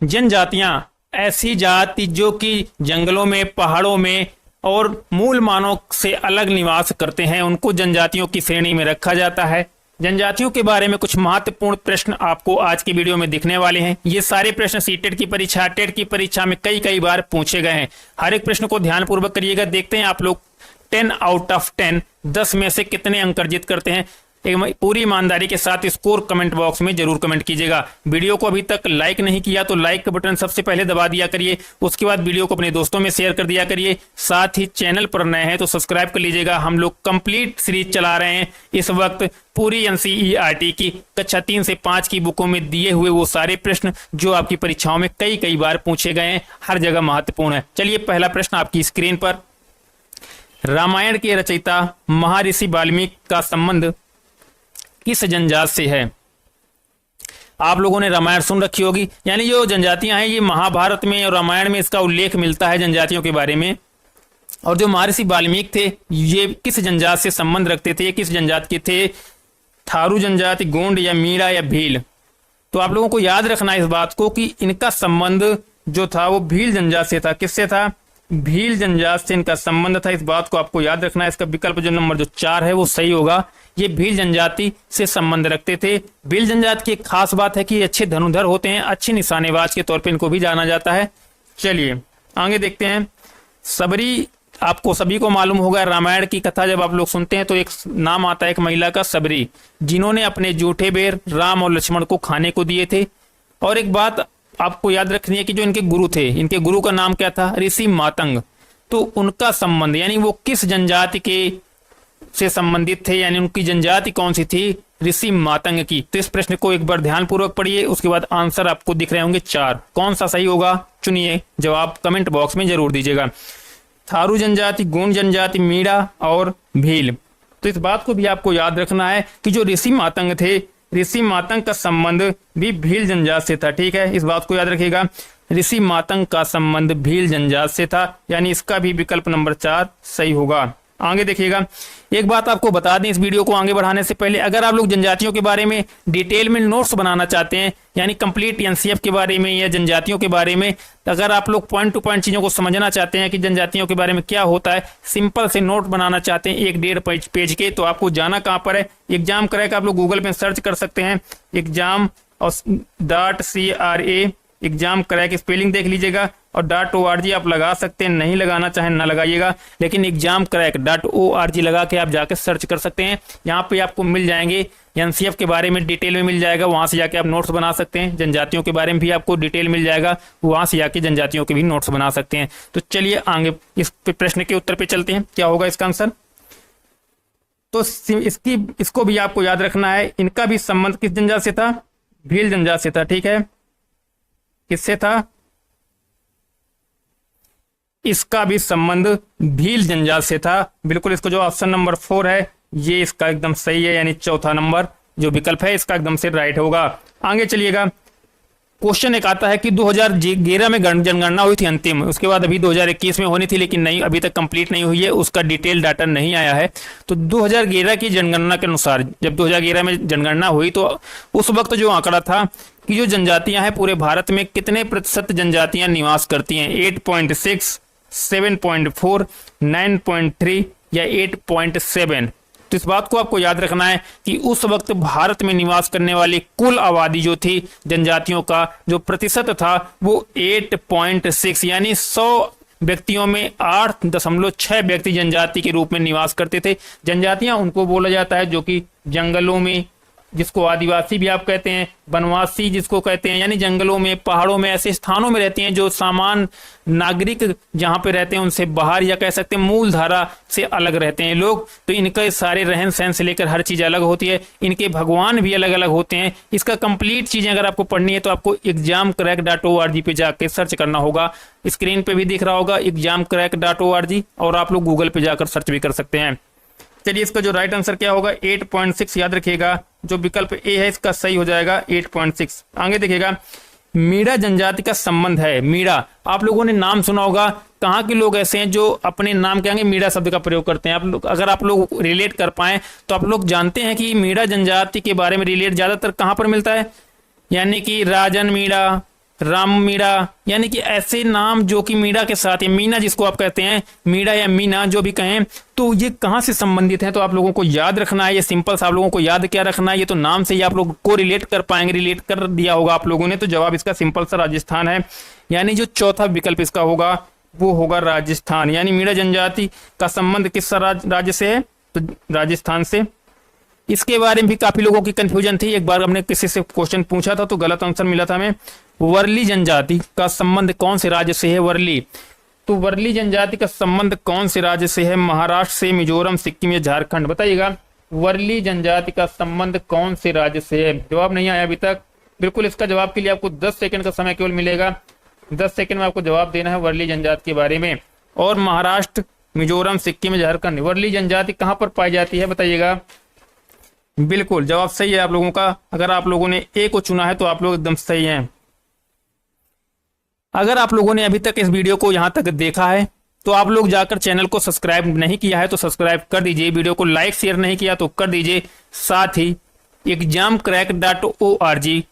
जनजातियां ऐसी जाति जो कि जंगलों में, पहाड़ों में और मूल मानव से अलग निवास करते हैं, उनको जनजातियों की श्रेणी में रखा जाता है। जनजातियों के बारे में कुछ महत्वपूर्ण प्रश्न आपको आज की वीडियो में दिखने वाले हैं। ये सारे प्रश्न सीटेट की परीक्षा, टेट की परीक्षा में कई बार पूछे गए हैं। हर एक प्रश्न को ध्यानपूर्वक करिएगा। देखते हैं आप लोग 10 आउट ऑफ 10 10 में से कितने अंक अर्जित करते हैं। एक पूरी ईमानदारी के साथ स्कोर कमेंट बॉक्स में जरूर कमेंट कीजिएगा। वीडियो को अभी तक लाइक नहीं किया तो लाइक का बटन सबसे पहले दबा दिया करिए। उसके बाद वीडियो को अपने दोस्तों में शेयर कर दिया करिए। साथ ही चैनल पर नए हैं तो सब्सक्राइब कर लीजिएगा। हम लोग कंप्लीट सीरीज चला रहे हैं इस वक्त पूरी एनसीईआरटी की कक्षा 3 से 5 की बुकों में दिए हुए वो सारे प्रश्न जो आपकी परीक्षाओं में कई बार पूछे गए हैं, हर जगह महत्वपूर्ण है। चलिए पहला प्रश्न आपकी स्क्रीन पर। रामायण के रचयिता महर्षि वाल्मीकि का संबंध किस जनजाति से है? आप लोगों ने रामायण सुन रखी होगी, यानी जो जनजातियां हैं ये महाभारत में और रामायण में इसका उल्लेख मिलता है जनजातियों के बारे में। और जो महर्षि वाल्मीकि थे ये किस जनजाति से संबंध रखते थे, किस जनजाति के थे? थारू जनजाति, गोंड या मीणा या भील? तो आप लोगों को याद रखना है इस बात को कि इनका संबंध जो था वो भील जनजाति से था। किससे था? भील जनजाति से इनका संबंध था। इस बात को आपको याद रखना है। इसका विकल्प जो नंबर 4 है वो सही होगा। ये भील जनजाति से संबंध रखते थे। भील जनजाति की एक खास बात है कि ये अच्छे धनुर्धर होते हैं, अच्छे निशानेबाज के तौर पे इनको भी जाना जाता है। चलिए आगे देखते हैं। सबरी, आपको सभी को मालूम होगा रामायण की कथा जब आप लोग सुनते हैं तो एक नाम आता है एक महिला का, सबरी, जिन्होंने अपने जूठे बेर राम और लक्ष्मण को खाने को दिए थे। और एक बात आपको याद रखनी है कि जो इनके गुरु थे, इनके गुरु का नाम क्या था? ऋषि मातंग। तो उनका संबंध यानी वो किस जनजाति के से संबंधित थे, यानी उनकी जनजाति कौन सी थी? ऋषि मातंग की। तो इस प्रश्न को एक बार ध्यानपूर्वक पढ़िए, उसके बाद आंसर आपको दिख रहे होंगे 4। कौन सा सही होगा चुनिए, जवाब कमेंट बॉक्स में जरूर दीजिएगा। थारू जनजाति, गोंड जनजाति, मीणा और भील। तो इस बात को भी आपको याद रखना है कि जो ऋषि मातंग थे, ऋषि मातंग का संबंध भी भील जनजाति से था। ठीक है, इस बात को याद रखिएगा। ऋषि मातंग का संबंध भील जनजाति से था, यानी इसका भी विकल्प नंबर 4 सही होगा। आगे देखिएगा। एक बात आपको बता दें इस वीडियो को आगे बढ़ाने से पहले, अगर आप लोग जनजातियों के बारे में डिटेल में नोट्स बनाना चाहते हैं, यानी कंप्लीट एनसीएफ के बारे में या जनजातियों के बारे में, अगर आप लोग पॉइंट टू पॉइंट चीजों को समझना चाहते हैं कि जनजातियों के बारे में क्या होता है, सिंपल से नोट बनाना चाहते हैं 1-1.5 पेज के, तो आपको जाना कहाँ पर है? एग्जाम क्रैक आप लोग गूगल पे सर्च कर सकते हैं। एग्जाम और .CRA एग्जाम क्रैक स्पेलिंग देख लीजिएगा और .org आप लगा सकते हैं, नहीं लगाना चाहे ना लगाइएगा, लेकिन एग्जाम क्रैक .org लगा के आप जाके सर्च कर सकते हैं। यहाँ पे आपको मिल जाएंगे एनसीएफ के बारे में डिटेल में मिल जाएगा, वहां से जाके आप नोट्स बना सकते हैं। जनजातियों के बारे में भी आपको डिटेल मिल जाएगा, वहां से जाके जनजातियों के भी नोट्स बना सकते हैं। तो चलिए आगे इस प्रश्न के उत्तर पे चलते हैं, क्या होगा इसका आंसर? तो इसको भी आपको याद रखना है। इनका भी संबंध किस जनजाति से था? भील जनजाति से था। ठीक है, किससे था? इसका भी संबंध भील जनजाति से था। बिल्कुल, इसको जो ऑप्शन नंबर 4 है ये इसका एकदम सही है, यानी चौथा नंबर जो विकल्प है इसका एकदम से राइट होगा। आगे चलिएगा। क्वेश्चन एक आता है कि 2011 में जनगणना हुई थी अंतिम, उसके बाद अभी 2021 में होनी थी लेकिन नहीं, अभी तक कंप्लीट नहीं हुई है, उसका डिटेल डाटा नहीं आया है। तो 2011 की जनगणना के अनुसार, जब 2011 में जनगणना हुई तो उस वक्त जो आंकड़ा था कि जो जनजातियां हैं पूरे भारत में कितने प्रतिशत जनजातियां निवास करती हैं? 8.6, 7.4, 9.3 या 8.7? तो इस बात को आपको याद रखना है कि उस वक्त भारत में निवास करने वाली कुल आबादी जो थी जनजातियों का जो प्रतिशत था वो 8.6, यानी 100 व्यक्तियों में 8.6 व्यक्ति जनजाति के रूप में निवास करते थे। जनजातियां उनको बोला जाता है जो कि जंगलों में, जिसको आदिवासी भी आप कहते हैं, वनवासी जिसको कहते हैं, यानी जंगलों में, पहाड़ों में, ऐसे स्थानों में रहते हैं जो सामान्य नागरिक जहां पे रहते हैं उनसे बाहर, या कह सकते हैं मूल धारा से अलग रहते हैं लोग। तो इनके सारे रहन सहन से लेकर हर चीज अलग होती है, इनके भगवान भी अलग अलग होते हैं। इसका कंप्लीट चीजें अगर आपको पढ़नी है तो आपको एग्जाम क्रैक .org पे जाके सर्च करना होगा। स्क्रीन पे भी दिख रहा होगा एग्जाम क्रैक .org, और आप लोग गूगल पे जाकर सर्च भी कर सकते हैं। चलिए इसका जो राइट आंसर क्या होगा? 8.6 याद रखिएगा, जो विकल्प ए है इसका सही हो जाएगा 8.6। आगे देखिएगा। मीणा जनजाति का संबंध है। मीणा, आप लोगों ने नाम सुना होगा, कहाँ के लोग ऐसे हैं जो अपने नाम के आगे मीणा शब्द का प्रयोग करते हैं? आप लोग, अगर आप लोग रिलेट कर पाए तो आप लोग जानते हैं कि मीणा जनजाति के बारे में रिलेट ज्यादातर कहाँ पर मिलता है? यानी कि राजन मीणा, राम मीणा, यानी कि ऐसे नाम जो कि मीणा के साथ है, मीना जिसको आप कहते हैं, मीणा या मीना जो भी कहें, तो ये कहाँ से संबंधित है, तो आप लोगों को याद रखना है। ये सिंपल सा आप लोगों को याद क्या रखना है, ये तो नाम से ही आप लोग को रिलेट कर पाएंगे, रिलेट कर दिया होगा आप लोगों ने। तो जवाब इसका सिंपल सा राजस्थान है, यानी जो चौथा विकल्प इसका होगा वो होगा राजस्थान। यानी मीणा जनजाति का संबंध किस राज्य से है, तो राजस्थान से। इसके बारे में भी काफी लोगों की कंफ्यूजन थी। एक बार हमने किसी से क्वेश्चन पूछा था तो गलत आंसर मिला था हमें। वर्ली जनजाति का संबंध कौन से राज्य से है, वर्ली, तो वर्ली जनजाति का संबंध कौन से राज्य से है, महाराष्ट्र से, मिजोरम, सिक्किम या झारखंड, बताइएगा। वर्ली जनजाति का संबंध कौन से राज्य से है, जवाब नहीं आया अभी तक। बिल्कुल, इसका जवाब के लिए आपको 10 सेकंड का समय केवल मिलेगा। 10 सेकंड में आपको जवाब देना है वर्ली जनजाति के बारे में। और महाराष्ट्र, मिजोरम, सिक्किम, झारखंड, वर्ली जनजाति कहां पर पाई जाती है, बताइएगा। बिल्कुल जवाब सही है आप लोगों का। अगर आप लोगों ने ए को चुना है तो आप लोग एकदम सही हैं। अगर आप लोगों ने अभी तक इस वीडियो को यहां तक देखा है तो आप लोग जाकर चैनल को सब्सक्राइब नहीं किया है तो सब्सक्राइब कर दीजिए, वीडियो को लाइक शेयर नहीं किया तो कर दीजिए। साथ ही examcrack.org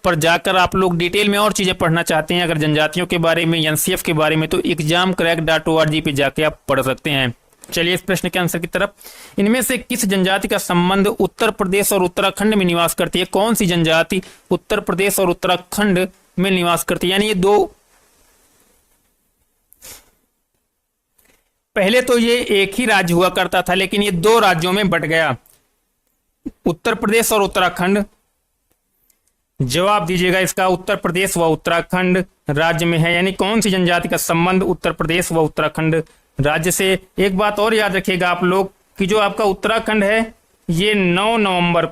पर जाकर आप लोग डिटेल में और चीजें पढ़ना चाहते हैं, अगर जनजातियों के बारे में, एनसीएफ के बारे में, तो examcrack.org पे जाके आप पढ़ सकते हैं। चलिए इस प्रश्न के आंसर की तरफ। इनमें से किस जनजाति का संबंध उत्तर प्रदेश और उत्तराखंड में निवास करती है, कौन सी जनजाति उत्तर प्रदेश और उत्तराखंड में निवास करती है, यानी ये दो, पहले तो ये एक ही राज्य हुआ करता था लेकिन ये दो राज्यों में बंट गया, उत्तर प्रदेश और उत्तराखंड। जवाब दीजिएगा इसका, उत्तर प्रदेश व उत्तराखंड राज्य में है। यानी कौन सी जनजाति का संबंध उत्तर प्रदेश व उत्तराखंड राज्य से। एक बात और याद रखिएगा आप लोग कि जो आपका उत्तराखंड है ये 9 नवंबर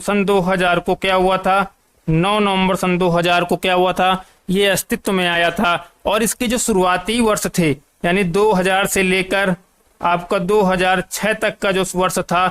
सन 2000 को क्या हुआ था, 9 नवंबर सन 2000 को क्या हुआ था, ये अस्तित्व में आया था। और इसके जो शुरुआती वर्ष थे, यानी 2000 से लेकर आपका 2006 तक का जो वर्ष था,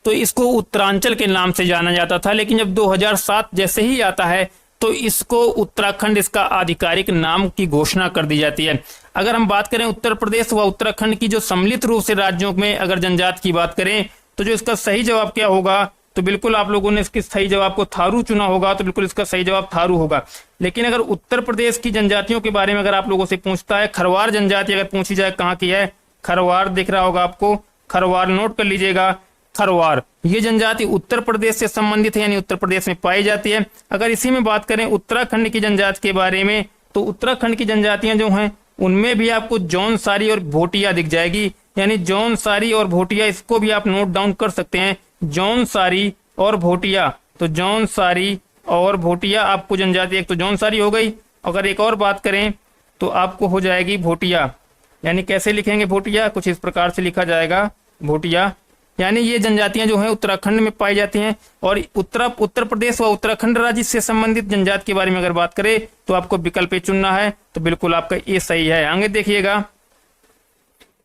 तो इसको उत्तरांचल के नाम से जाना जाता था। लेकिन जब 2007 जैसे ही आता है तो इसको उत्तराखंड, इसका आधिकारिक नाम की घोषणा कर दी जाती है। अगर हम बात करें उत्तर प्रदेश व उत्तराखंड की जो सम्मिलित रूप से राज्यों में अगर जनजाति की बात करें तो जो इसका सही जवाब क्या होगा, तो बिल्कुल आप लोगों ने इसके सही जवाब को थारू चुना होगा, तो बिल्कुल इसका सही जवाब थारू होगा। लेकिन अगर उत्तर प्रदेश की जनजातियों के बारे में अगर आप लोगों से पूछता है, खरवार जनजाति अगर पूछी जाए कहाँ की है, खरवार दिख रहा होगा आपको, खरवार नोट कर लीजिएगा। खरवार ये जनजाति उत्तर प्रदेश से संबंधित है, यानी उत्तर प्रदेश में पाई जाती है। अगर इसी में बात करें उत्तराखंड की जनजाति के बारे में, तो उत्तराखंड की जनजातियां जो हैं उनमें भी आपको जौनसारी और भोटिया दिख जाएगी, यानी जौनसारी और भोटिया, इसको भी आप नोट डाउन कर सकते हैं, जौनसारी और भोटिया। तो जौनसारी और भोटिया आपको जनजाति, एक तो जौनसारी हो गई, अगर एक और बात करें तो आपको हो जाएगी भोटिया। यानी कैसे लिखेंगे भोटिया, कुछ इस प्रकार से लिखा जाएगा भोटिया। यानी ये जनजातियां जो हैं उत्तराखंड में पाई जाती हैं। और उत्तर प्रदेश व उत्तराखंड राज्य से संबंधित जनजाति के बारे में अगर बात करें तो आपको विकल्प ए चुनना है, तो बिल्कुल आपका ये सही है। आगे देखिएगा,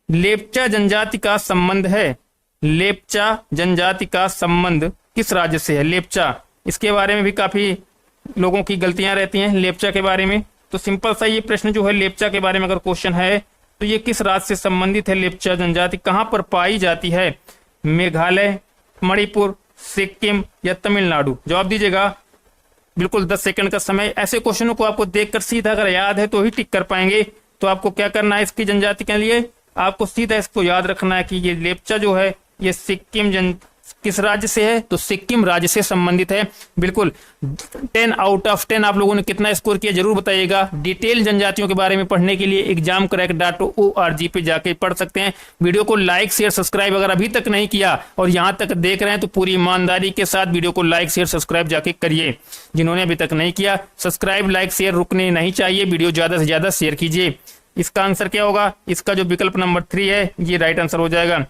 लेप्चा जनजाति का संबंध है, लेप्चा जनजाति का संबंध किस राज्य से है, लेप्चा, इसके बारे में भी काफी लोगों की गलतियां रहती हैं लेप्चा के बारे में। तो सिंपल सा ये प्रश्न जो है लेप्चा के बारे में अगर क्वेश्चन है तो ये किस राज्य से संबंधित है, लेप्चा जनजाति कहां पर पाई जाती है, मेघालय, मणिपुर, सिक्किम या तमिलनाडु, जवाब दीजिएगा। बिल्कुल 10 सेकंड का समय। ऐसे क्वेश्चनों को आपको देखकर सीधा अगर याद है तो ही टिक कर पाएंगे। तो आपको क्या करना है, इसकी जनजाति के लिए आपको सीधा इसको याद रखना है कि ये लेप्चा जो है ये सिक्किम किस राज्य से है, तो सिक्किम राज्य से संबंधित है। बिल्कुल 10 आउट ऑफ 10 आप लोगों ने कितना स्कोर किया जरूर बताइएगा। डिटेल जनजातियों के बारे में पढ़ने के लिए examcrack.org पे जाके पढ़ सकते हैं। वीडियो को लाइक शेयर सब्सक्राइब अगर अभी तक नहीं किया और यहां तक देख रहे हैं तो पूरी ईमानदारी के साथ वीडियो को लाइक शेयर सब्सक्राइब जाके करिए। जिन्होंने अभी तक नहीं किया, सब्सक्राइब लाइक शेयर रुकने नहीं चाहिए, वीडियो ज्यादा से ज्यादा शेयर कीजिए। इसका आंसर क्या होगा, इसका जो विकल्प नंबर 3 है ये राइट आंसर हो जाएगा।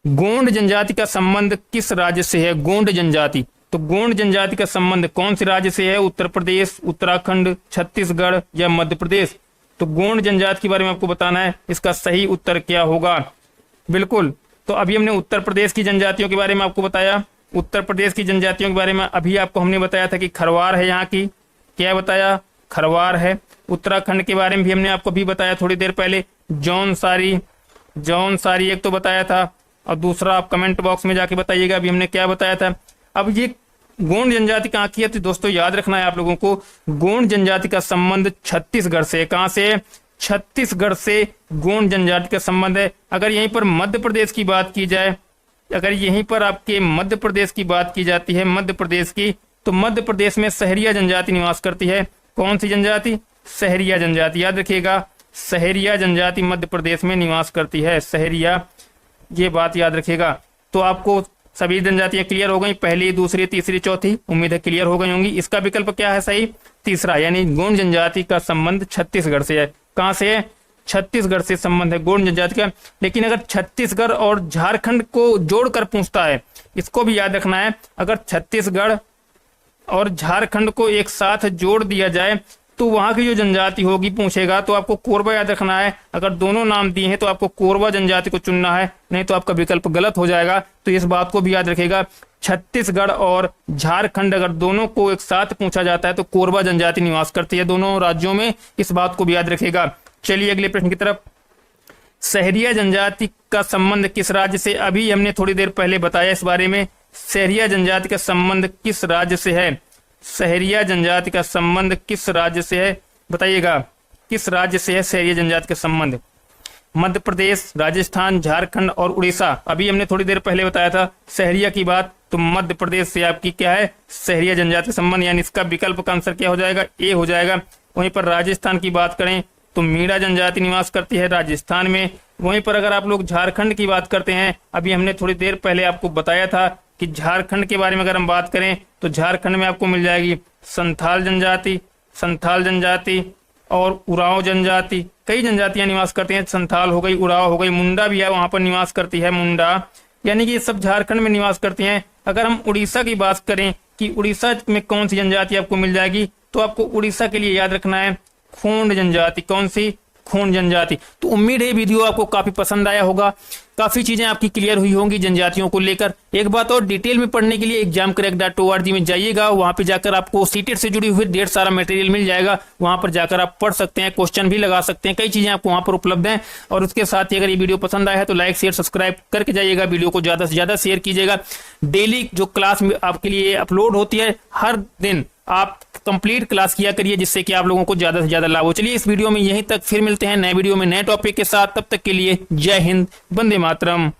गोंड जनजाति का संबंध किस राज्य से है, गोंड जनजाति, तो गोंड जनजाति का संबंध कौन से राज्य से है, उत्तर प्रदेश, उत्तराखंड, छत्तीसगढ़ या मध्य प्रदेश। तो गोंड जनजाति के बारे में आपको बताना है, इसका सही उत्तर क्या होगा। बिल्कुल, तो अभी हमने उत्तर प्रदेश की जनजातियों के बारे में आपको बताया। उत्तर प्रदेश की जनजातियों के बारे में अभी आपको हमने बताया था कि खरवार है, यहाँ की क्या बताया, खरवार है। उत्तराखंड के बारे में भी हमने आपको भी बताया थोड़ी देर पहले, जौनसारी एक तो बताया था, और दूसरा आप कमेंट बॉक्स में जाके बताइएगा अभी हमने क्या बताया था। अब ये गोंड जनजाति कहाँ की है? तो दोस्तों याद रखना है आप लोगों को, गोंड जनजाति का संबंध छत्तीसगढ़ से। कहाँ से? छत्तीसगढ़ से गोंड जनजाति का संबंध है। अगर यहीं पर मध्य प्रदेश की बात की जाए, अगर यहीं पर आपके मध्य प्रदेश की बात की जाती है, मध्य प्रदेश की, तो मध्य प्रदेश में सहरिया जनजाति निवास करती है। कौन सी जनजाति? सहरिया जनजाति। याद रखिएगा, सहरिया जनजाति मध्य प्रदेश में निवास करती है, सहरिया, ये बात याद रखिएगा। तो आपको सभी जनजातियां क्लियर हो गई, पहली, दूसरी, तीसरी, चौथी, उम्मीद है क्लियर हो गई होंगी। इसका विकल्प क्या है सही? तीसरा, यानी गोंड जनजाति का संबंध छत्तीसगढ़ से है। कहां से है? छत्तीसगढ़ से संबंध है गोंड जनजाति का। लेकिन अगर छत्तीसगढ़ और झारखंड को जोड़कर पूछता है, इसको भी याद रखना है, अगर छत्तीसगढ़ और झारखंड को एक साथ जोड़ दिया जाए तो वहां की जो जनजाति होगी पूछेगा, तो आपको कोरबा याद रखना है। अगर दोनों नाम दिए हैं तो आपको कोरबा जनजाति को चुनना है, नहीं तो आपका विकल्प गलत हो जाएगा। तो इस बात को भी याद रखेगा, छत्तीसगढ़ और झारखंड अगर दोनों को एक साथ पूछा जाता है तो कोरबा जनजाति निवास करती है दोनों राज्यों में, इस बात को भी याद रखेगा। चलिए अगले प्रश्न की तरफ। सहरिया जनजाति का संबंध किस राज्य से? अभी हमने थोड़ी देर पहले बताया इस बारे में। सहरिया जनजाति का संबंध किस राज्य से है? सहरिया जनजाति का संबंध किस राज्य से है? बताइएगा, किस राज्य से है सहरिया जनजाति का संबंध? मध्य प्रदेश, राजस्थान, झारखंड और उड़ीसा। अभी हमने थोड़ी देर पहले बताया था सहरिया की बात, तो मध्य प्रदेश से आपकी क्या है? सहरिया जनजाति का संबंध, यानी इसका विकल्प का आंसर क्या हो जाएगा? ए हो जाएगा। वहीं पर राजस्थान की बात करें तो मीणा जनजाति निवास करती है राजस्थान में। वहीं पर अगर आप लोग झारखंड की बात करते हैं, अभी हमने थोड़ी देर पहले आपको बताया था कि झारखंड के बारे में अगर हम बात करें तो झारखंड में आपको मिल जाएगी संथाल जनजाति और उरांव जनजाति। कई जनजातियां निवास करती हैं, संथाल हो गई, उरांव हो गई, मुंडा भी है वहां पर निवास करती है, मुंडा, यानी कि ये सब झारखंड में निवास करती हैं। अगर हम उड़ीसा की बात करें कि उड़ीसा में कौन सी जनजाति आपको मिल जाएगी, तो आपको उड़ीसा के लिए याद रखना है खोंड जनजाति। कौन सी? खोंड जनजाति। तो उम्मीद है वीडियो आपको काफी पसंद आया होगा, काफी चीजें आपकी क्लियर हुई होंगी जनजातियों को लेकर। एक बात और, डिटेल में पढ़ने के लिए examcrack.org में जाइएगा, वहां पे जाकर आपको सीटेट से जुड़ी हुई ढेर सारा मटेरियल मिल जाएगा, वहां पर जाकर आप पढ़ सकते हैं, क्वेश्चन भी लगा सकते हैं, कई चीजें आपको वहां पर उपलब्ध हैं। और उसके साथ ही अगर ये वीडियो पसंद आया है तो लाइक शेयर सब्सक्राइब करके जाइएगा, वीडियो को ज्यादा से ज्यादा शेयर कीजिएगा। डेली जो क्लास आपके लिए अपलोड होती है, हर दिन आप कंप्लीट क्लास किया करिए, जिससे कि आप लोगों को ज्यादा से ज्यादा लाभ हो। चलिए इस वीडियो में यहीं तक, फिर मिलते हैं नए वीडियो में नए टॉपिक के साथ। तब तक के लिए जय हिंद, वंदे मातरम।